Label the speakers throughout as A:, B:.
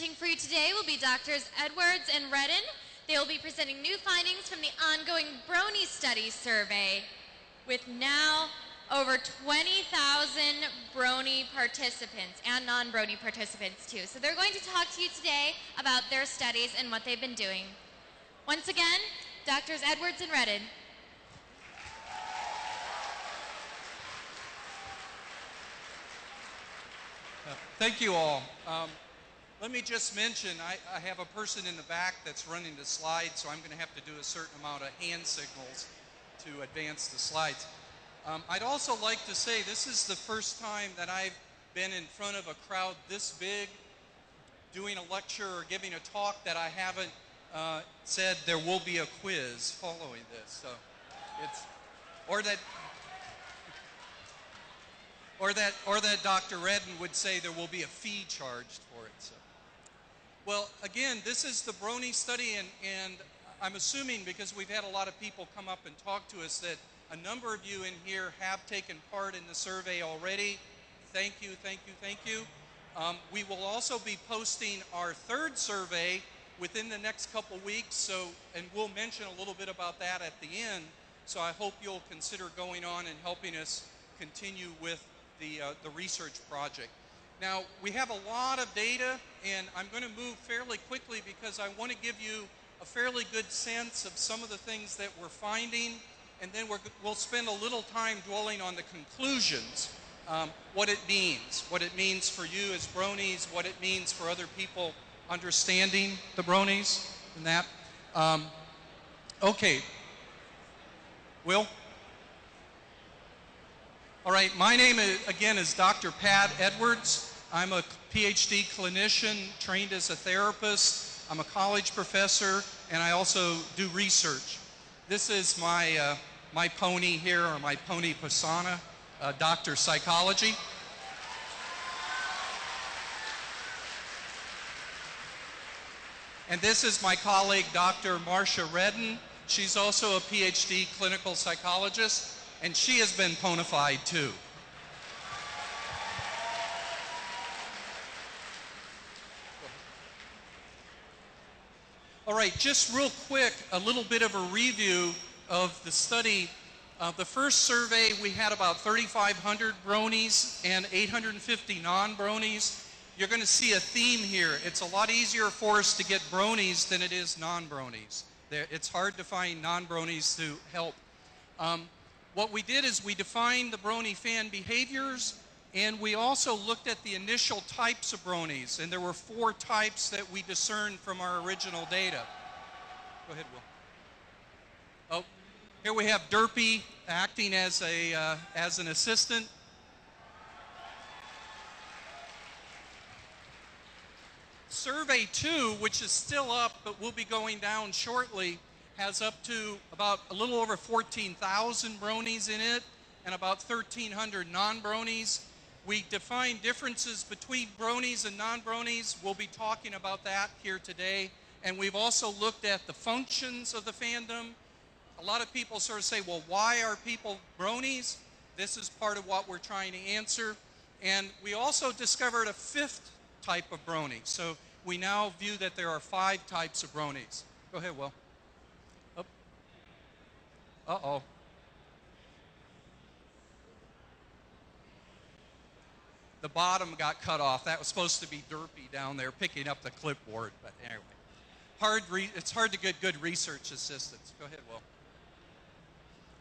A: Presenting for you today will be Doctors Edwards and Redden. They will be presenting new findings from the ongoing Brony Study survey with now over 20,000 Brony participants and non-Brony participants too. So they're going to talk to you today about their studies and what they've been doing. Once again, Doctors Edwards and Redden.
B: Thank you all. Let me just mention, I have a person in the back that's running the slides, so I'm going to have to do a certain amount of hand signals to advance the slides. I'd also like to say this is the first time that I've been in front of a crowd this big doing a lecture or giving a talk that I haven't said there will be a quiz following this. So it's, or that Dr. Redden would say there will be a fee charged for it. So. Well, again, this is the Brony Study, and I'm assuming because we've had a lot of people come up and talk to us that a number of you in here have taken part in the survey already. Thank you, thank you, thank you. We will also be posting our third survey within the next couple weeks, and we'll mention a little bit about that at the end. So I hope you'll consider going on and helping us continue with the research project. Now, we have a lot of data, and I'm going to move fairly quickly because I want to give you a fairly good sense of some of the things that we're finding, and then we'll spend a little time dwelling on the conclusions, what it means for you as Bronies, what it means for other people understanding the Bronies, and that. Okay. Will? All right, my name, again, is Dr. Pat Edwards. I'm a PhD clinician trained as a therapist. I'm a college professor, and I also do research. This is my, my pony here, or my pony persona, Dr. Psychology. And this is my colleague, Dr. Marcia Redden. She's also a PhD clinical psychologist, and she has been ponified too. All right, just real quick, a little bit of a review of the study. The first survey, we had about 3,500 Bronies and 850 non-Bronies. You're going to see a theme here. It's a lot easier for us to get Bronies than it is non-Bronies. It's hard to find non-Bronies to help. What we did is we defined the Brony fan behaviors, and we also looked at the initial types of Bronies, and there were 4 types that we discerned from our original data. Go ahead, Will. Oh, here we have Derpy acting as an assistant. Survey 2, which is still up but will be going down shortly, has up to about a little over 14,000 Bronies in it and about 1,300 non-Bronies. We define differences between Bronies and non-Bronies. We'll be talking about that here today. And we've also looked at the functions of the fandom. A lot of people sort of say, well, why are people Bronies? This is part of what we're trying to answer. And we also discovered a 5th type of Brony. So we now view that there are 5 types of Bronies. Go ahead, Will. Oh. Uh-oh. The bottom got cut off. That was supposed to be Derpy down there picking up the clipboard, but anyway. It's hard to get good research assistants. Go ahead, Will.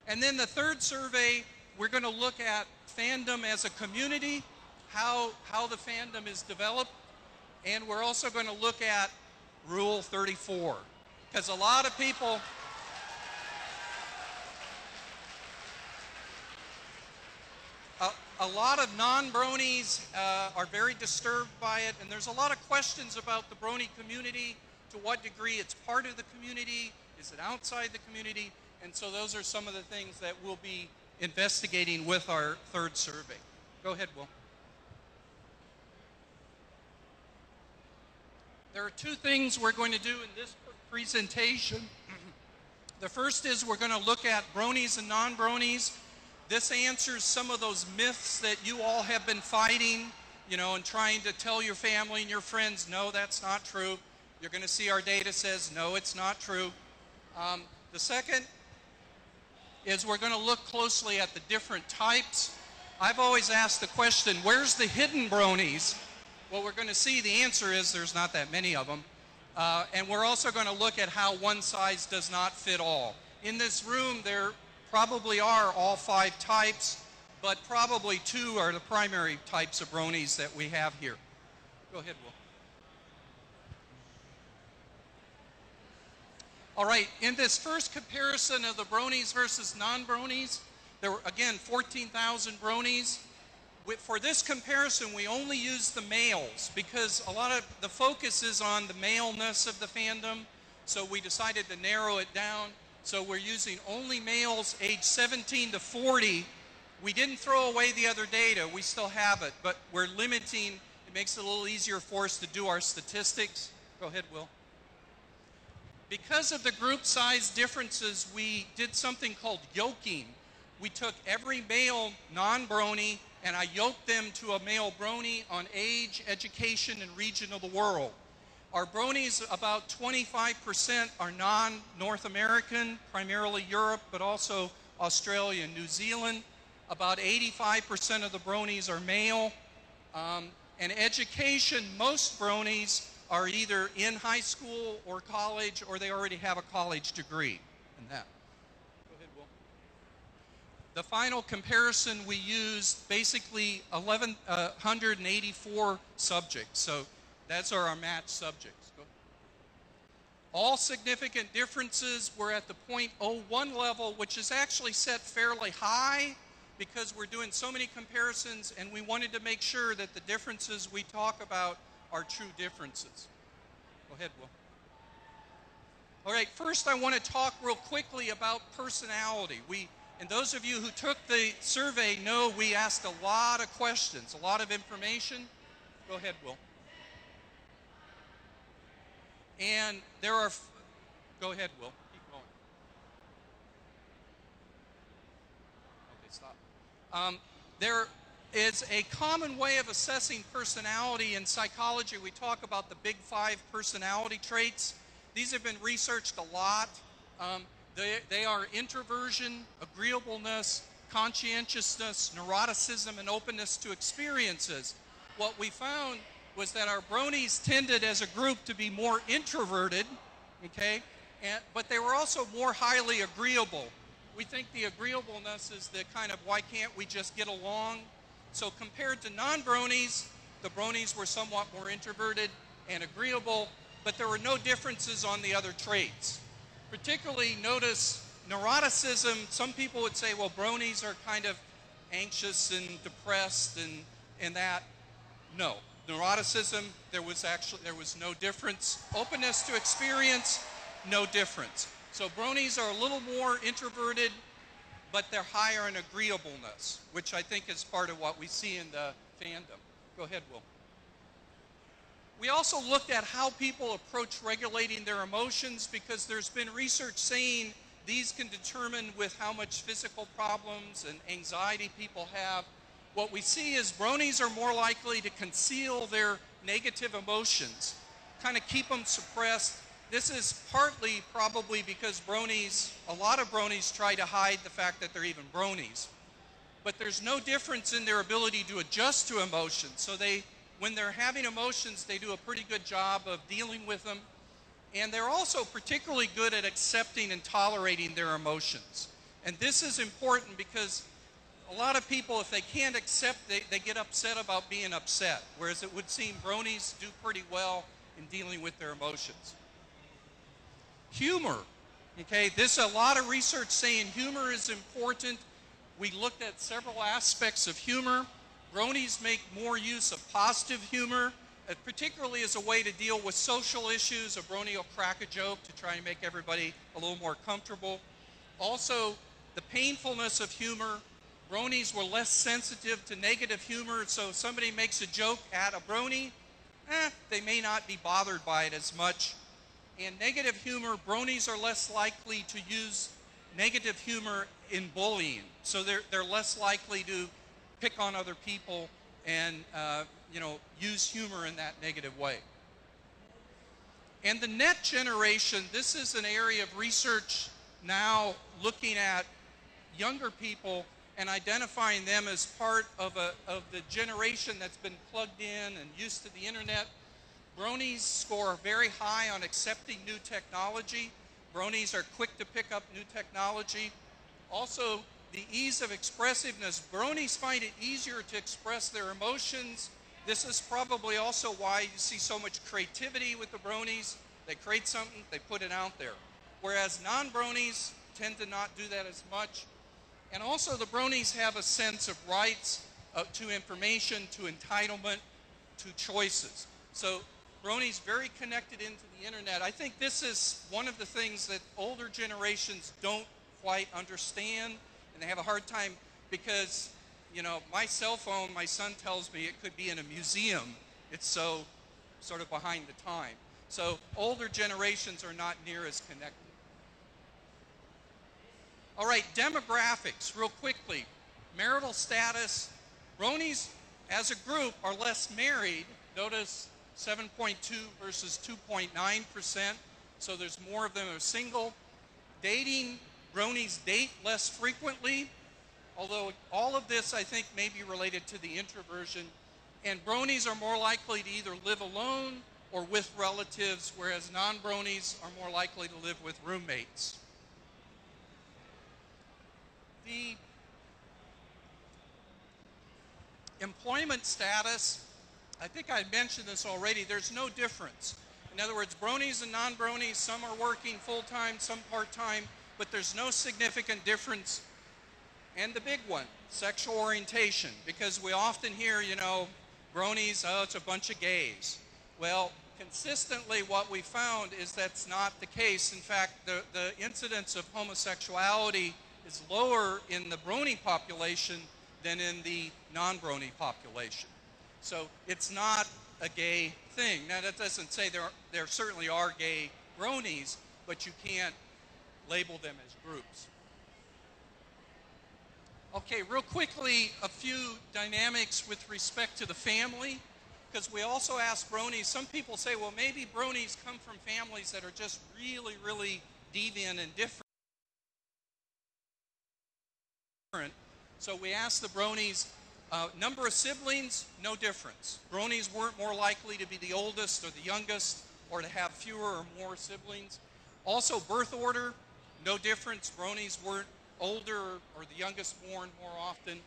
B: And then the third survey, we're going to look at fandom as a community, how the fandom is developed, and we're also going to look at Rule 34, because a lot of people a lot of non-Bronies are very disturbed by it, and there's a lot of questions about the Brony community, to what degree it's part of the community, is it outside the community, and so those are some of the things that we'll be investigating with our third survey. Go ahead, Will. There are 2 things we're going to do in this presentation. The first is we're going to look at Bronies and non-Bronies. This answers some of those myths that you all have been fighting. you know, and trying to tell your family and your friends, no, that's not true. You're going to see our data says, no, it's not true. The second is we're going to look closely at the different types. I've always asked the question, where's the hidden bronies? Well, we're going to see the answer is there's not that many of them. And we're also going to look at how one size does not fit all. In this room, there probably are all 5 types, but probably 2 are the primary types of bronies that we have here. Go ahead, Will. All right, in this first comparison of the bronies versus non-bronies, there were, again, 14,000 bronies. For this comparison, we only use the males because a lot of the focus is on the maleness of the fandom, so we decided to narrow it down. So we're using only males age 17 to 40. We didn't throw away the other data, we still have it, but we're limiting, it makes it a little easier for us to do our statistics. Go ahead, Will. Because of the group size differences, we did something called yoking. We took every male non-brony and I yoked them to a male brony on age, education, and region of the world. Our bronies, about 25% are non-North American, primarily Europe, but also Australia and New Zealand. About 85% of the bronies are male. And education, most bronies are either in high school or college, or they already have a college degree in that. Go ahead, Will. The final comparison, we used basically 1,184 subjects. So that's our matched subjects. Go ahead. All significant differences were at the 0.01 level, which is actually set fairly high because we're doing so many comparisons and we wanted to make sure that the differences we talk about are true differences. Go ahead, Will. All right, first I want to talk real quickly about personality. And those of you who took the survey know we asked a lot of questions, a lot of information. Go ahead, Will. And there are, go ahead, Will, keep going. Okay, stop. There is a common way of assessing personality in psychology. We talk about the big 5 personality traits. These have been researched a lot. They are introversion, agreeableness, conscientiousness, neuroticism, and openness to experiences. What we found was that our bronies tended as a group to be more introverted, okay, but they were also more highly agreeable. We think the agreeableness is the kind of why can't we just get along? So compared to non-bronies, the bronies were somewhat more introverted and agreeable, but there were no differences on the other traits. Particularly notice neuroticism. Some people would say, well, bronies are kind of anxious and depressed and that. No. Neuroticism, there was no difference. Openness to experience, no difference. So bronies are a little more introverted, but they're higher in agreeableness, which I think is part of what we see in the fandom. Go ahead, Will. We also looked at how people approach regulating their emotions because there's been research saying these can determine with how much physical problems and anxiety people have. What we see is bronies are more likely to conceal their negative emotions, kind of keep them suppressed. This is partly probably because bronies, a lot of bronies try to hide the fact that they're even bronies. But there's no difference in their ability to adjust to emotions. So when they're having emotions, they do a pretty good job of dealing with them. And they're also particularly good at accepting and tolerating their emotions. And this is important because a lot of people, if they can't accept, they get upset about being upset. Whereas it would seem bronies do pretty well in dealing with their emotions. Humor, okay, there's a lot of research saying humor is important. We looked at several aspects of humor. Bronies make more use of positive humor, particularly as a way to deal with social issues. A brony will crack a joke to try and make everybody a little more comfortable. Also, the painfulness of humor. Bronies were less sensitive to negative humor, so if somebody makes a joke at a brony, they may not be bothered by it as much. And negative humor, bronies are less likely to use negative humor in bullying. So they're less likely to pick on other people and use humor in that negative way. And the net generation, this is an area of research now looking at younger people and identifying them as part of the generation that's been plugged in and used to the internet. Bronies score very high on accepting new technology. Bronies are quick to pick up new technology. Also, the ease of expressiveness. Bronies find it easier to express their emotions. This is probably also why you see so much creativity with the Bronies. They create something, they put it out there. Whereas non-Bronies tend to not do that as much. And also the Bronies have a sense of rights to information, to entitlement, to choices. So Bronies very connected into the internet. I think this is one of the things that older generations don't quite understand, and they have a hard time because, my cell phone, my son tells me it could be in a museum. It's so sort of behind the time. So older generations are not near as connected. All right, demographics, real quickly. Marital status. Bronies, as a group, are less married. Notice 7.2 versus 2.9%. So there's more of them are single. Dating, Bronies date less frequently. Although all of this, I think, may be related to the introversion. And Bronies are more likely to either live alone or with relatives, whereas non-Bronies are more likely to live with roommates. The employment status, I think I mentioned this already, there's no difference. In other words, Bronies and non-Bronies, some are working full-time, some part-time, but there's no significant difference. And the big one, sexual orientation, because we often hear, Bronies, oh, it's a bunch of gays. Well, consistently what we found is that's not the case. In fact, the incidence of homosexuality is lower in the Brony population than in the non-Brony population. So it's not a gay thing. Now that doesn't say there certainly are gay Bronies, but you can't label them as groups. Okay, real quickly, a few dynamics with respect to the family, because we also ask Bronies, some people say, well, maybe Bronies come from families that are just really, really deviant and different. So we asked the Bronies, number of siblings, no difference. Bronies weren't more likely to be the oldest or the youngest or to have fewer or more siblings. Also, birth order, no difference. Bronies weren't older or the youngest born more often.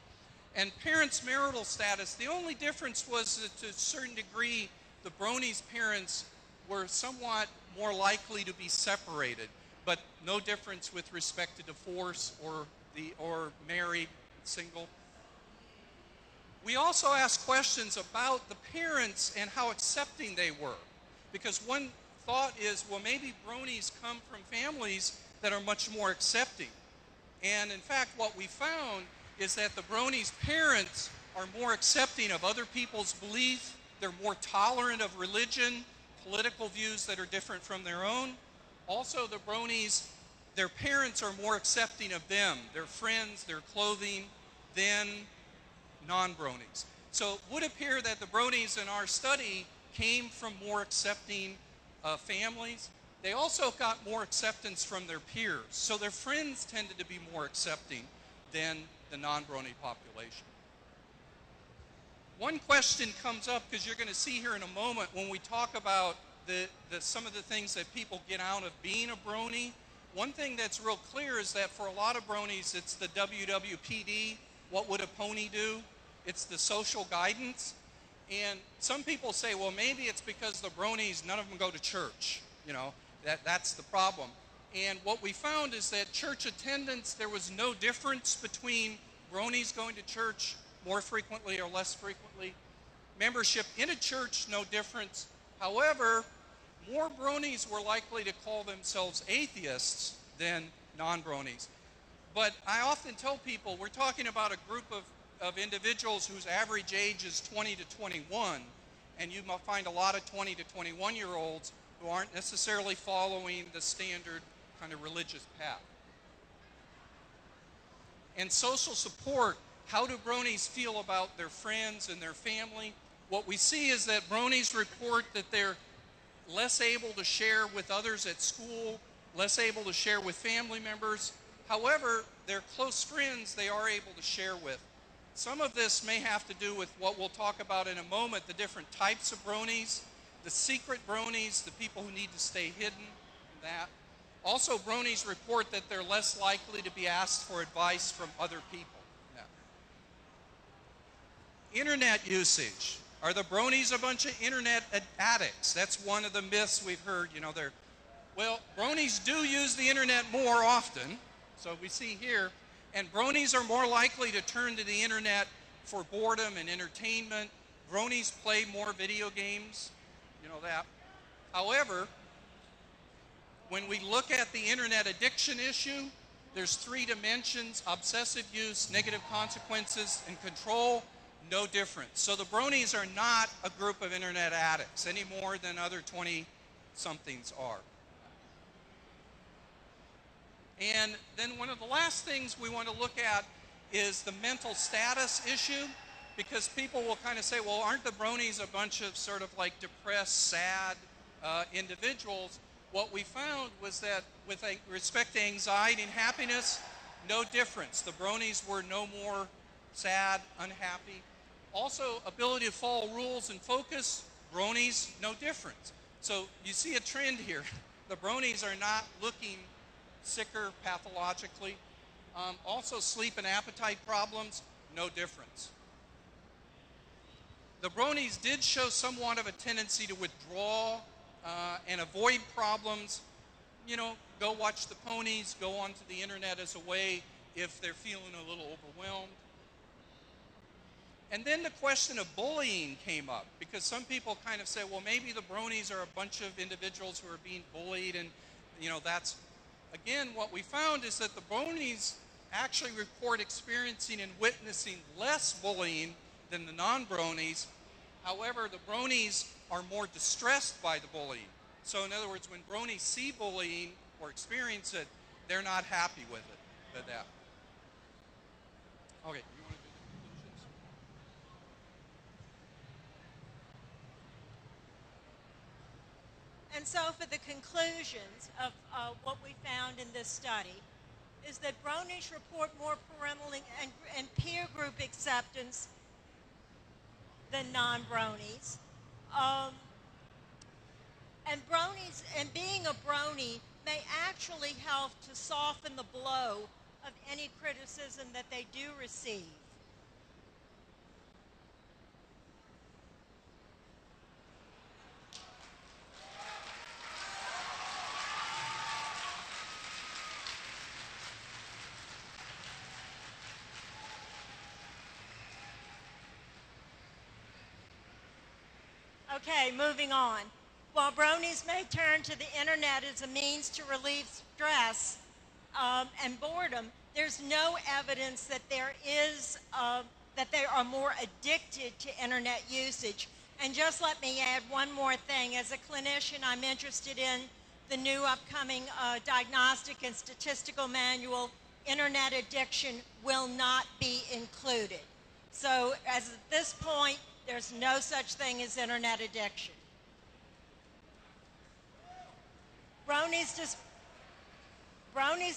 B: And parents' marital status, the only difference was that to a certain degree, the Bronies' parents were somewhat more likely to be separated, but no difference with respect to divorce or married, single. We also asked questions about the parents and how accepting they were, because one thought is, well, maybe Bronies come from families that are much more accepting. And in fact, what we found is that the Bronies' parents are more accepting of other people's belief. They're more tolerant of religion, political views that are different from their own. Also, the Bronies, their parents are more accepting of them, their friends, their clothing, than non-Bronies. So it would appear that the Bronies in our study came from more accepting families. They also got more acceptance from their peers. So their friends tended to be more accepting than the non-Brony population. One question comes up, because you're going to see here in a moment when we talk about some of the things that people get out of being a Brony. One thing that's real clear is that for a lot of Bronies, it's the WWPD, what would a pony do? It's the social guidance. And some people say, well, maybe it's because the Bronies, none of them go to church. That's the problem. And what we found is that church attendance, there was no difference between Bronies going to church more frequently or less frequently. Membership in a church, no difference. However, more Bronies were likely to call themselves atheists than non-Bronies. But I often tell people, we're talking about a group of individuals whose average age is 20 to 21, and you might find a lot of 20 to 21-year-olds who aren't necessarily following the standard kind of religious path. And social support, How do bronies feel about their friends and their family? What we see is that bronies report that they're less able to share with others at school, less able to share with family members. However, their close friends they are able to share with. Some of this may have to do with what we'll talk about in a moment, the different types of bronies, the secret bronies, the people who need to stay hidden, that. Also, bronies report that they're less likely to be asked for advice from other people. Internet usage. Are the bronies a bunch of internet addicts? That's one of the myths we've heard. You know, well, bronies do use the internet more often. So we see here, and bronies are more likely to turn to the internet for boredom and entertainment. Bronies play more video games, you know that. However, when we look at the internet addiction issue, there's 3 dimensions: obsessive use, negative consequences, and control. No difference. So the bronies are not a group of internet addicts any more than other 20-somethings are. And then one of the last things we want to look at is the mental status issue, because people will kind of say, well, aren't the bronies a bunch of sort of like depressed, sad individuals? What we found was that with respect to anxiety and happiness, no difference. The bronies were no more sad, unhappy. Also, ability to follow rules and focus, bronies, no difference. So you see a trend here. The bronies are not looking sicker pathologically. Also, sleep and appetite problems, no difference. The bronies did show somewhat of a tendency to withdraw and avoid problems. You know, go watch the ponies, go onto the internet as a way if they're feeling a little overwhelmed. And then the question of bullying came up, because some people kind of say, well, maybe the bronies are a bunch of individuals who are being bullied, and, you know, that's, again, what we found is that the bronies actually report experiencing and witnessing less bullying than the non-bronies. However, the bronies are more distressed by the bullying. So in other words, when bronies see bullying or experience it, they're not happy with it, with that. Okay.
C: And so for the conclusions of what we found in this study is that bronies report more parental and peer group acceptance than non-bronies. And bronies, and being a brony may actually help to soften the blow of any criticism that they do receive. Okay, moving on. While bronies may turn to the internet as a means to relieve stress and boredom, there's no evidence that that they are more addicted to internet usage. And just let me add one more thing. As a clinician, I'm interested in the new upcoming diagnostic and statistical manual. Internet addiction will not be included. So as at this point, there's no such thing as internet addiction. Bronies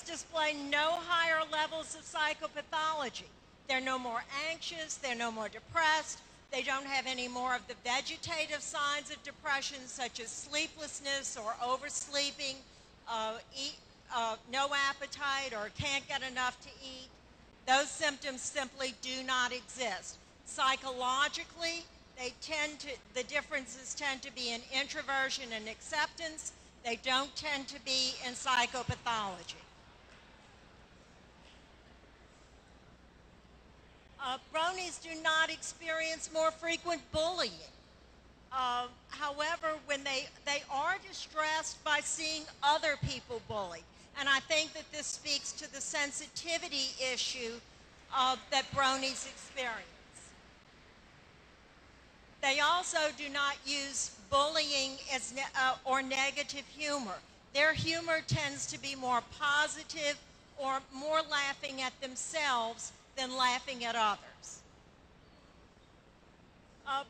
C: display no higher levels of psychopathology. They're no more anxious, they're no more depressed, they don't have any more of the vegetative signs of depression such as sleeplessness or oversleeping, no appetite or can't get enough to eat. Those symptoms simply do not exist. Psychologically, the differences tend to be in introversion and acceptance. They don't tend to be in psychopathology. Bronies do not experience more frequent bullying. However, when they are distressed by seeing other people bullied. And I think that this speaks to the sensitivity issue that bronies experience. They also do not use bullying as or negative humor. Their humor tends to be more positive or more laughing at themselves than laughing at others.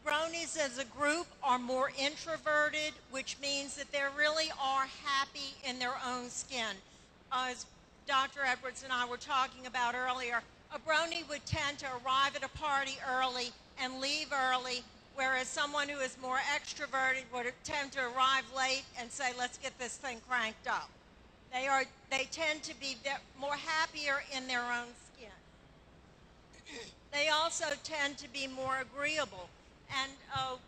C: Bronies as a group are more introverted, which means that they really are happy in their own skin. As Dr. Edwards and I were talking about earlier, a brony would tend to arrive at a party early and leave early, whereas someone who is more extroverted would tend to arrive late and say, let's get this thing cranked up. They tend to be more happier in their own skin. They also tend to be more agreeable. And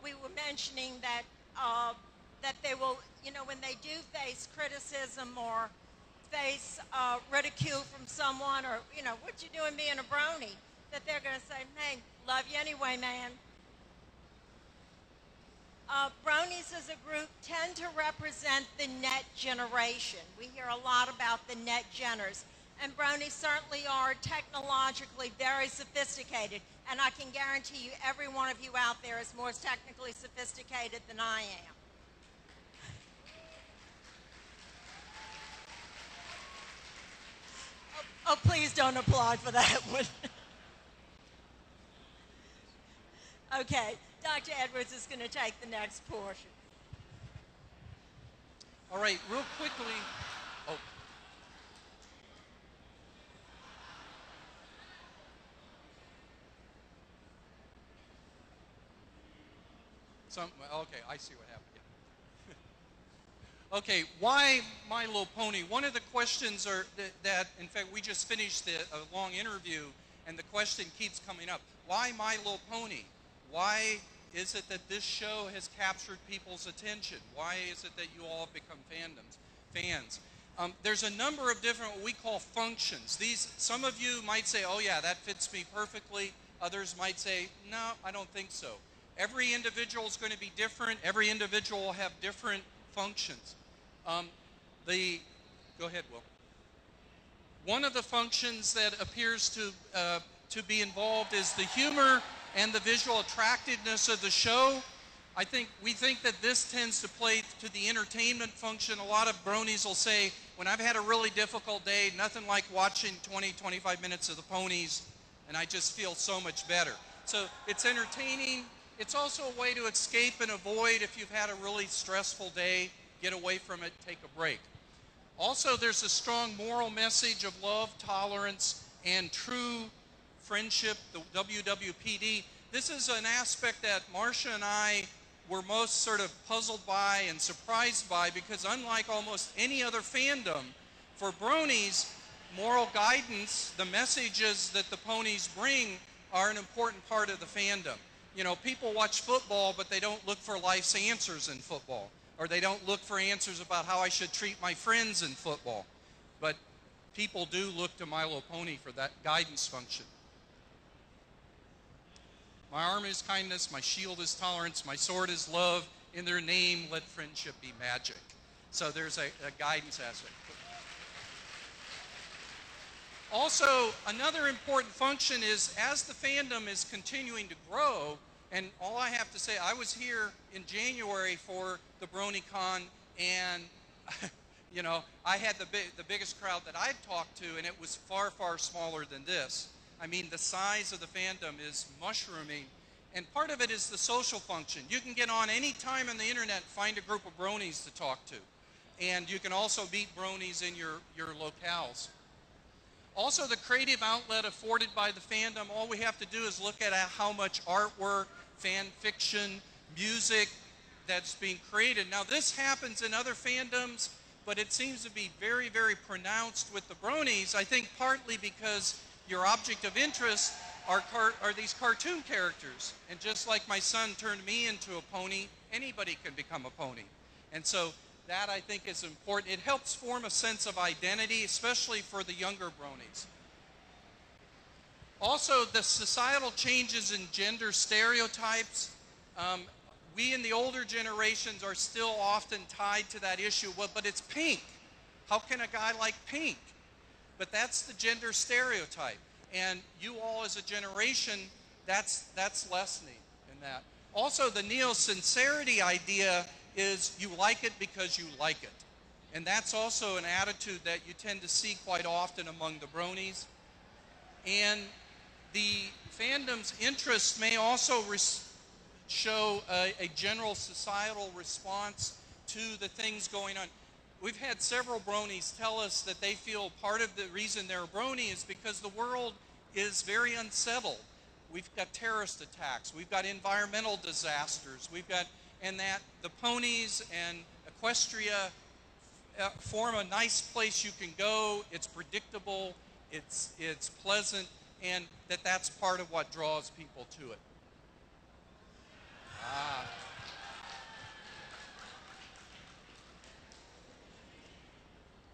C: we were mentioning that that they will, you know, when they do face criticism or face ridicule from someone, or, you know, what you doing being a brony, that they're going to say, hey, love you anyway, man. Bronies as a group tend to represent the net generation. We hear a lot about the net geners. And bronies certainly are technologically very sophisticated. And I can guarantee you every one of you out there is more technically sophisticated than I am. Oh, please don't applaud for that one. Okay, Dr. Edwards is going to take the next portion.
B: All right, real quickly. Oh. Okay, I see what happened. Yeah. Okay, why My Little Pony? One of the questions are that in fact, we just finished a long interview, and the question keeps coming up. Why My Little Pony? Why is it that this show has captured people's attention? Why is it that you all have become fans? There's a number of different what we call functions. Some of you might say, oh yeah, that fits me perfectly. Others might say, no, I don't think so. Every individual is going to be different. Every individual will have different functions. Go ahead, Will. One of the functions that appears to be involved is the humor and the visual attractiveness of the show. We think that this tends to play to the entertainment function. A lot of bronies will say, when I've had a really difficult day, nothing like watching 20, 25 minutes of the ponies, and I just feel so much better. So it's entertaining. It's also a way to escape and avoid if you've had a really stressful day, get away from it, take a break. Also, there's a strong moral message of love, tolerance, and true friendship, the WWPD. This is an aspect that Marcia and I were most sort of puzzled by and surprised by, because unlike almost any other fandom, for bronies, moral guidance, the messages that the ponies bring, are an important part of the fandom. You know, people watch football, but they don't look for life's answers in football. Or they don't look for answers about how I should treat my friends in football. But people do look to My Little Pony for that guidance function. My armor is kindness, my shield is tolerance, my sword is love. In their name, let friendship be magic. So there's a guidance aspect. Also, another important function is, as the fandom is continuing to grow, and all I have to say, I was here in January for the Bronycon, and you know, I had the biggest crowd that I'd talked to, and it was far, far smaller than this. I mean, the size of the fandom is mushrooming, and part of it is the social function. You can get on any time on the internet, find a group of bronies to talk to, and you can also meet bronies in your locales. Also, the creative outlet afforded by the fandom, all we have to do is look at how much artwork, fan fiction, music that's being created. Now, this happens in other fandoms, but it seems to be very, very pronounced with the bronies, I think partly because your object of interest are these cartoon characters. And just like my son turned me into a pony, anybody can become a pony. And so that, I think, is important. It helps form a sense of identity, especially for the younger bronies. Also, the societal changes in gender stereotypes. We in the older generations are still often tied to that issue. Well, but it's pink. How can a guy like pink? But that's the gender stereotype. And you all as a generation, that's lessening in that. Also, the neo-sincerity idea is you like it because you like it. And that's also an attitude that you tend to see quite often among the bronies. And the fandom's interest may also show a general societal response to the things going on. We've had several bronies tell us that they feel part of the reason they're a brony is because the world is very unsettled. We've got terrorist attacks, we've got environmental disasters, and that the ponies and Equestria form a nice place you can go. It's predictable, it's pleasant, and that's part of what draws people to it.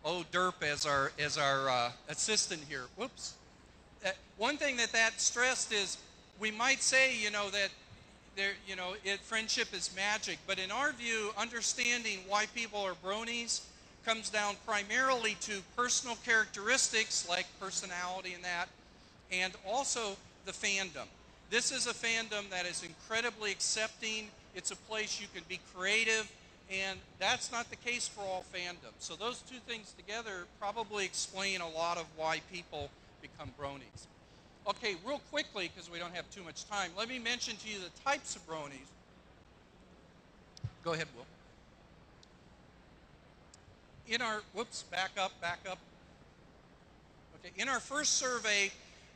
B: Oh, Derp as our assistant here. Whoops. One thing that stressed is we might say, that friendship is magic, but in our view, understanding why people are bronies comes down primarily to personal characteristics like personality and also the fandom. This is a fandom that is incredibly accepting. It's a place you can be creative, and that's not the case for all fandoms. So those two things together probably explain a lot of why people become bronies. Okay, real quickly, because we don't have too much time, let me mention to you the types of bronies. Go ahead, Will. In our, back up. Okay, in our first survey,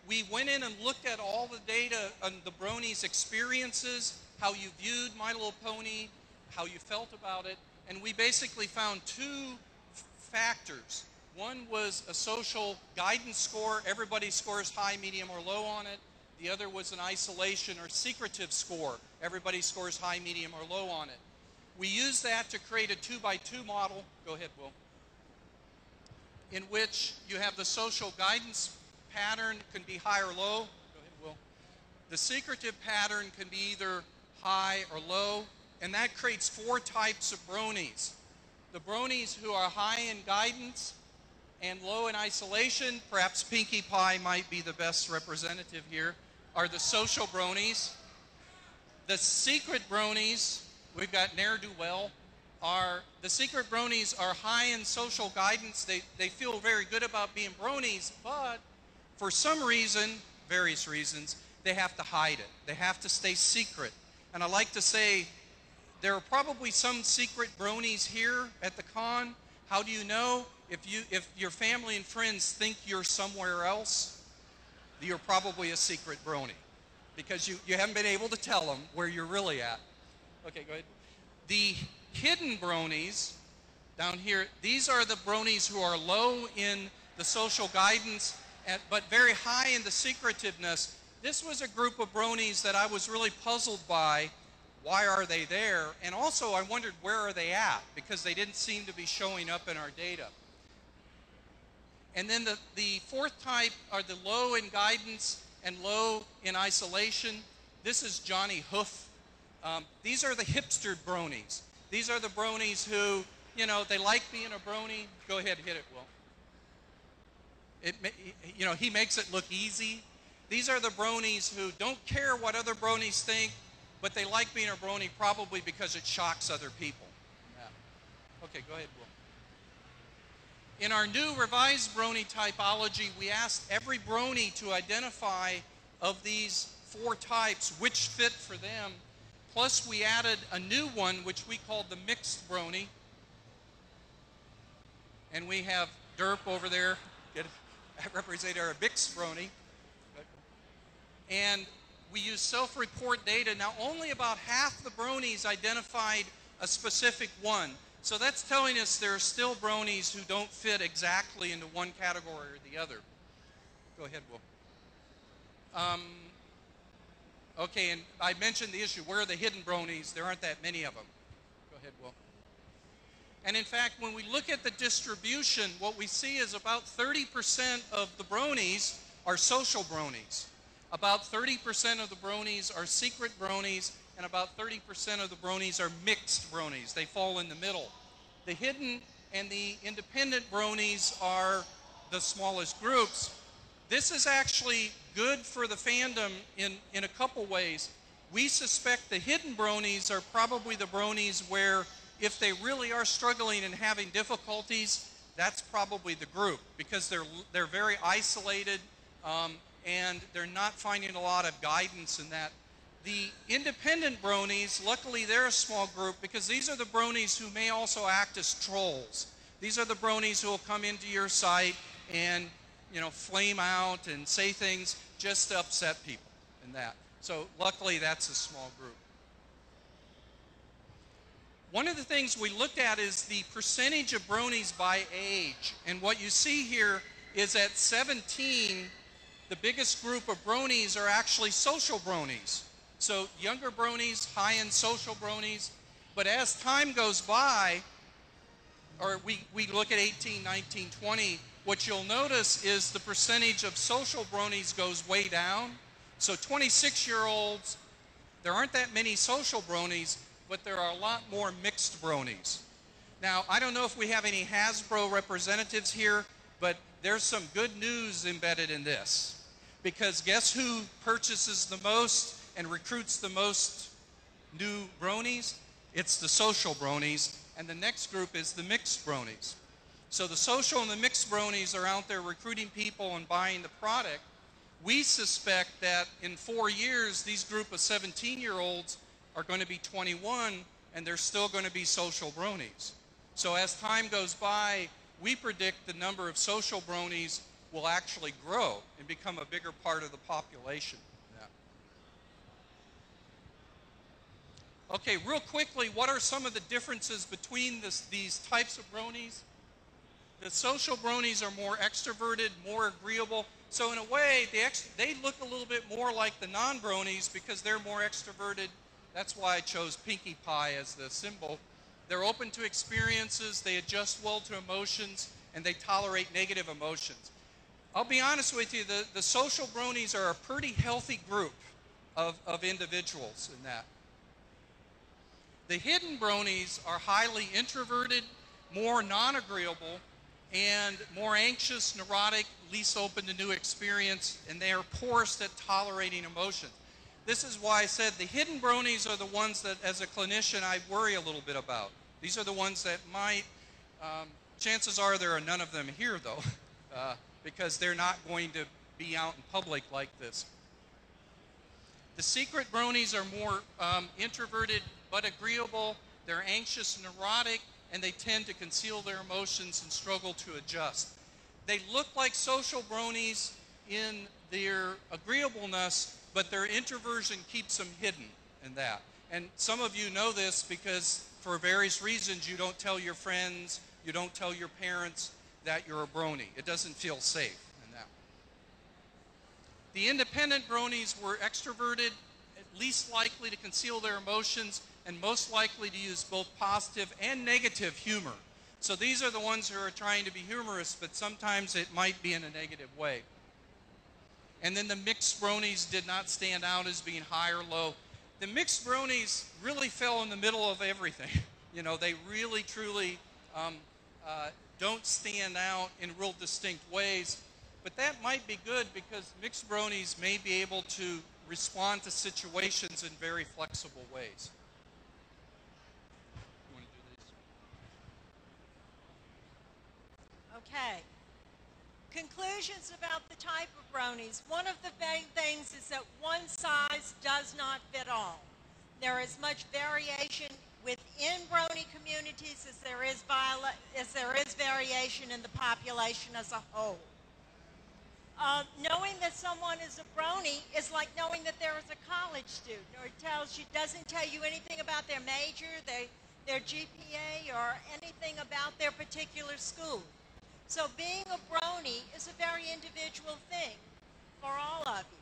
B: we went in and looked at all the data on the bronies' experiences, how you viewed My Little Pony, how you felt about it, and we basically found two factors. One was a social guidance score. Everybody scores high, medium, or low on it. The other was an isolation or secretive score. Everybody scores high, medium, or low on it. We used that to create a 2x2 model. Go ahead, Will. In which you have the social guidance pattern can be high or low. Go ahead, Will. The secretive pattern can be either high or low, and that creates 4 types of bronies. The bronies who are high in guidance and low in isolation, perhaps Pinkie Pie might be the best representative here, are the social bronies. The secret bronies, we've got ne'er-do-well, the secret bronies are high in social guidance. They feel very good about being bronies, but for some reason, various reasons, they have to hide it. They have to stay secret. And I like to say, there are probably some secret bronies here at the con. How do you know? If your family and friends think you're somewhere else, you're probably a secret brony because you haven't been able to tell them where you're really at. Okay, go ahead. The hidden bronies down here, these are the bronies who are low in the social guidance but very high in the secretiveness. This was a group of bronies that I was really puzzled by. Why are they there? And also I wondered, where are they at? Because they didn't seem to be showing up in our data. And then the fourth type are the low in guidance and low in isolation. This is Johnny Hoof. These are the hipster bronies. These are the bronies who, they like being a brony. Go ahead, hit it, Will. He makes it look easy. These are the bronies who don't care what other bronies think, but they like being a brony probably because it shocks other people. Yeah. Okay, go ahead, Will. In our new revised brony typology, we asked every brony to identify of these 4 types which fit for them. Plus, we added a new one, which we called the mixed brony. And we have Derp over there, represent our mixed brony. And we use self-report data. Now, only about half the bronies identified a specific one. So that's telling us there are still bronies who don't fit exactly into one category or the other. Go ahead, Will. Okay, and I mentioned the issue. Where are the hidden bronies? There aren't that many of them. Go ahead, Will. And in fact, when we look at the distribution, what we see is about 30% of the bronies are social bronies. About 30% of the bronies are secret bronies, and about 30% of the bronies are mixed bronies. They fall in the middle. The hidden and the independent bronies are the smallest groups. This is actually good for the fandom in a couple ways. We suspect the hidden bronies are probably the bronies where if they really are struggling and having difficulties, that's probably the group because they're very isolated and they're not finding a lot of guidance in that. The independent bronies, luckily they're a small group because these are the bronies who may also act as trolls. These are the bronies who will come into your site and, you know, flame out and say things just to upset people and that. So luckily that's a small group. One of the things we looked at is the percentage of bronies by age. And what you see here is at 17, the biggest group of bronies are actually social bronies. So younger bronies, high-end social bronies. But as time goes by, or we look at 18, 19, 20, what you'll notice is the percentage of social bronies goes way down. So 26-year-olds, there aren't that many social bronies, but there are a lot more mixed bronies. Now, I don't know if we have any Hasbro representatives here, but there's some good news embedded in this. Because guess who purchases the most and recruits the most new bronies? It's the social bronies, and the next group is the mixed bronies. So the social and the mixed bronies are out there recruiting people and buying the product. We suspect that in 4 years, these group of 17-year-olds are going to be 21, and they're still going to be social bronies. So as time goes by, we predict the number of social bronies will actually grow and become a bigger part of the population. Yeah. Okay, real quickly, what are some of the differences between these types of bronies? The social bronies are more extroverted, more agreeable. So in a way, they look a little bit more like the non-bronies because they're more extroverted. That's why I chose Pinkie Pie as the symbol. They're open to experiences, they adjust well to emotions, and they tolerate negative emotions. I'll be honest with you, the social bronies are a pretty healthy group of individuals in that. The hidden bronies are highly introverted, more non-agreeable, and more anxious, neurotic, least open to new experience, and they are poorest at tolerating emotion. This is why I said the hidden bronies are the ones that, as a clinician, I worry a little bit about. These are the ones that might, chances are there are none of them here though, because they're not going to be out in public like this. The secret bronies are more introverted but agreeable. They're anxious and neurotic, and they tend to conceal their emotions and struggle to adjust. They look like social bronies in their agreeableness, but their introversion keeps them hidden in that. And some of you know this because for various reasons you don't tell your friends, you don't tell your parents that you're a brony. It doesn't feel safe in that. The independent bronies were extroverted, at least likely to conceal their emotions, and most likely to use both positive and negative humor. So these are the ones who are trying to be humorous, but sometimes it might be in a negative way. And then the mixed bronies did not stand out as being high or low. The mixed bronies really fell in the middle of everything. You know, they really, truly don't stand out in real distinct ways. But that might be good because mixed bronies may be able to respond to situations in very flexible ways. You want to do this?
C: Okay. Conclusions about the type of bronies. One of the main things is that one size does not fit all. There is much variation within brony communities as there is variation in the population as a whole. Knowing that someone is a brony is like knowing that there is a college student, or it doesn't tell you anything about their major, their GPA, or anything about their particular school. So being a brony is a very individual thing for all of you.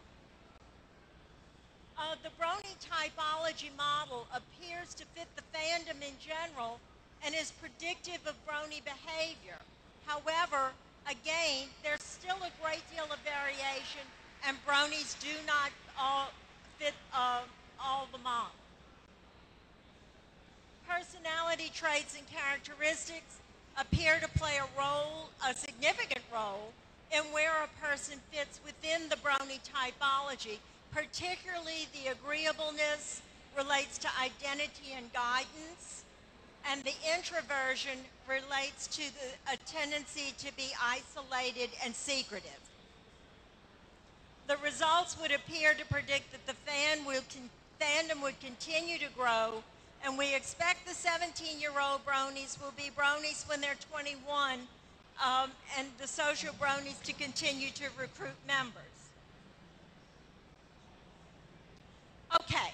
C: The brony typology model appears to fit the fandom in general and is predictive of brony behavior. However, again, there's still a great deal of variation, and bronies do not all fit all the model. Personality traits and characteristics appear to play a significant role in where a person fits within the brony typology. Particularly the agreeableness relates to identity and guidance, and the introversion relates to a tendency to be isolated and secretive. The results would appear to predict that the fandom would continue to grow, and we expect the 17-year-old bronies will be bronies when they're 21, and the social bronies to continue to recruit members. Okay,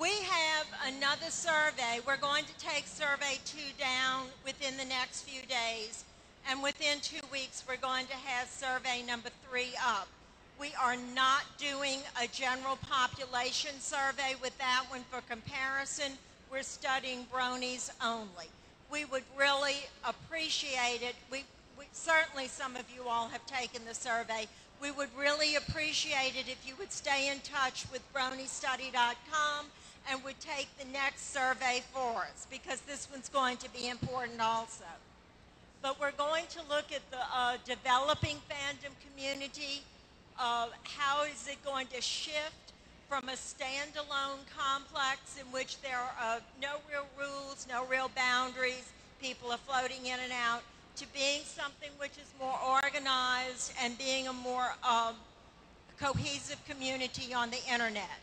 C: we have another survey. We're going to take survey 2 down within the next few days, and within 2 weeks we're going to have survey number 3 up. We are not doing a general population survey with that one for comparison. We're studying bronies only. We would really appreciate it. Certainly some of you all have taken the survey. We would really appreciate it if you would stay in touch with bronystudy.com and would take the next survey for us, because this one's going to be important also. But we're going to look at the developing fandom community. How is it going to shift from a standalone complex in which there are no real rules, no real boundaries, people are floating in and out, to being something which is more organized and being a more cohesive community on the internet.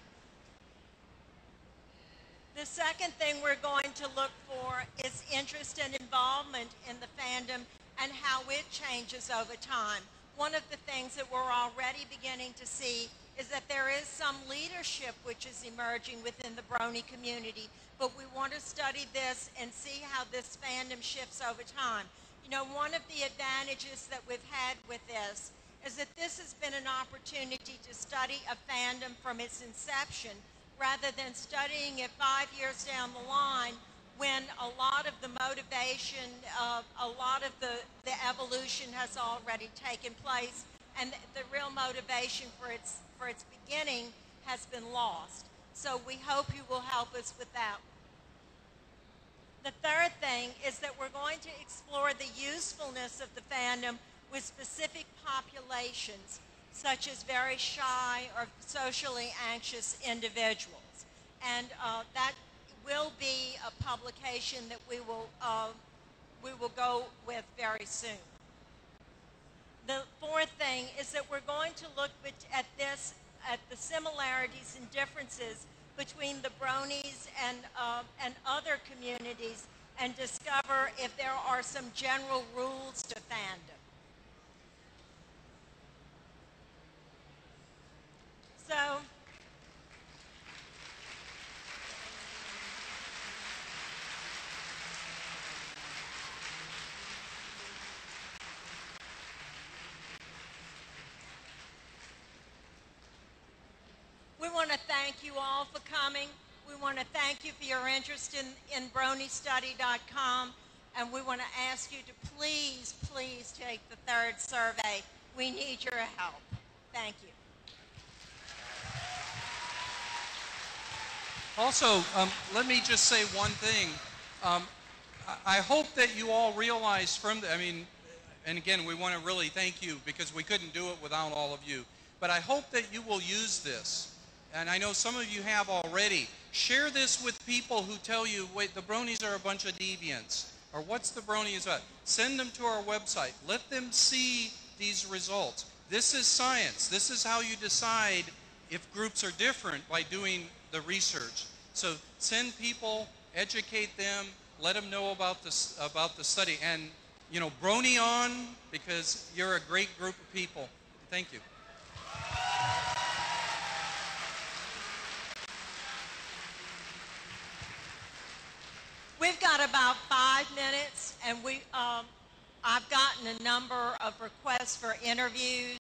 C: The second thing we're going to look for is interest and involvement in the fandom and how it changes over time. One of the things that we're already beginning to see is that there is some leadership which is emerging within the brony community, but we want to study this and see how this fandom shifts over time. You know, one of the advantages that we've had with this is that this has been an opportunity to study a fandom from its inception, rather than studying it 5 years down the line when a lot of the motivation, a lot of the evolution has already taken place, and the real motivation for its beginning has been lost. So we hope you will help us with that. The third thing is that we're going to explore the usefulness of the fandom with specific populations, such as very shy or socially anxious individuals. And that will be a publication that we will go with very soon. The fourth thing is that we're going to look at the similarities and differences between the bronies and other communities, and discover if there are some general rules to fandom. So, we want to thank you all for coming. We want to thank you for your interest in bronystudy.com, and we want to ask you to please, please take the third survey. We need your help. Thank you.
B: Also, let me just say one thing. I hope that you all realize and again, we want to really thank you because we couldn't do it without all of you. But I hope that you will use this. And I know some of you have already. Share this with people who tell you, wait, the bronies are a bunch of deviants. Or what's the bronies about? Send them to our website. Let them see these results. This is science. This is how you decide if groups are different, by doing the research. So send people, educate them, let them know about the study. And, you know, Brony on, because you're a great group of people. Thank you.
C: We've got about 5 minutes, and I've gotten a number of requests for interviews.